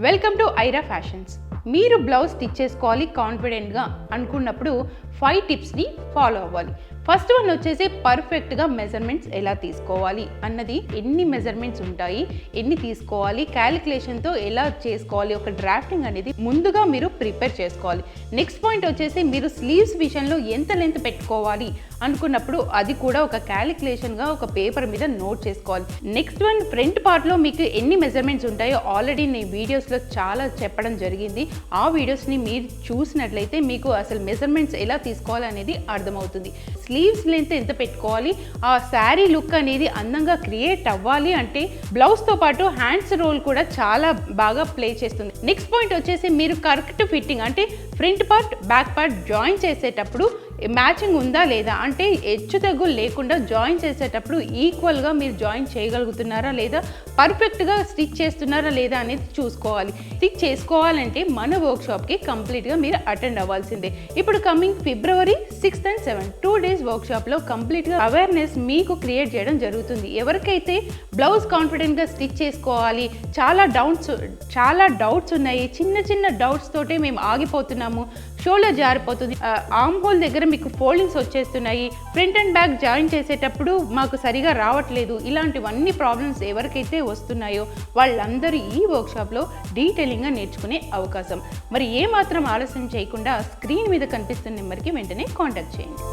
Welcome to Aira fashions. మీరు blouse stitch చేసుకోవాలి కాన్ఫిడెంట్గా అనుకున్నప్పుడు 5 టిప్స్ని ఫాలో అవ్వాలి. ఫస్ట్ వన్ వచ్చేసి పర్ఫెక్ట్గా మెజర్మెంట్స్ ఎలా తీసుకోవాలి అన్నది, ఎన్ని మెజర్మెంట్స్ ఉంటాయి, ఎన్ని తీసుకోవాలి, క్యాలిక్యులేషన్తో ఎలా చేసుకోవాలి, ఒక డ్రాఫ్టింగ్ అనేది ముందుగా మీరు ప్రిపేర్ చేసుకోవాలి. నెక్స్ట్ పాయింట్ వచ్చేసి మీరు స్లీవ్స్ విషయంలో ఎంత లెంత్ పెట్టుకోవాలి అనుకున్నప్పుడు అది కూడా ఒక క్యాలిక్యులేషన్గా ఒక పేపర్ మీద నోట్ చేసుకోవాలి. నెక్స్ట్ వన్ ఫ్రంట్ పార్ట్లో మీకు ఎన్ని మెజర్మెంట్స్ ఉంటాయో ఆల్రెడీ నేను వీడియోస్లో చాలా చెప్పడం జరిగింది. ఆ వీడియోస్ని మీరు చూసినట్లయితే మీకు అసలు మెజర్మెంట్స్ ఎలా తీసుకోవాలి అనేది అర్థమవుతుంది. స్లీవ్స్ లెంత్ ఎంత పెట్టుకోవాలి, ఆ శారీ లుక్ అనేది అందంగా క్రియేట్ అవ్వాలి అంటే బ్లౌజ్తో పాటు హ్యాండ్స్ రోల్ కూడా చాలా బాగా ప్లే చేస్తుంది. నెక్స్ట్ పాయింట్ వచ్చేసి మీరు కరెక్ట్ ఫిట్టింగ్ అంటే front part back part join చేసేటప్పుడు మ్యాచింగ్ ఉందా లేదా, అంటే హెచ్చు తగ్గులు లేకుండా జాయిన్ చేసేటప్పుడు ఈక్వల్గా మీరు జాయిన్ చేయగలుగుతున్నారా లేదా, పర్ఫెక్ట్గా స్టిచ్ చేస్తున్నారా లేదా అనేది చూసుకోవాలి. స్టిచ్ చేసుకోవాలంటే మన వర్క్షాప్కి కంప్లీట్గా మీరు అటెండ్ అవ్వాల్సిందే. ఇప్పుడు coming February 6th and 7th 2 days వర్క్షాప్లో కంప్లీట్గా అవేర్నెస్ మీకు క్రియేట్ చేయడం జరుగుతుంది. ఎవరికైతే బ్లౌజ్ కాన్ఫిడెంట్గా స్టిచ్ చేసుకోవాలి, చాలా డౌట్స్ ఉన్నాయి, చిన్న డౌట్స్ తోటే మేము ఆగిపోతున్నాము, షోల్డర్ జారిపోతుంది, ఆర్మ్ హోల్ దగ్గర మీకు ఫోల్డింగ్స్ వచ్చేస్తున్నాయి, ఫ్రంట్ అండ్ బ్యాక్ జాయిన్ చేసేటప్పుడు మాకు సరిగా రావట్లేదు, ఇలాంటివన్నీ ప్రాబ్లమ్స్ ఎవరికైతే వస్తున్నాయో వాళ్ళందరూ ఈ వర్క్షాప్లో డీటెయిలింగ్గా నేర్చుకునే అవకాశం. మరి ఏమాత్రం ఆలస్యం చేయకుండా స్క్రీన్ మీద కనిపిస్తున్న నెంబర్కి వెంటనే కాంటాక్ట్ చేయండి.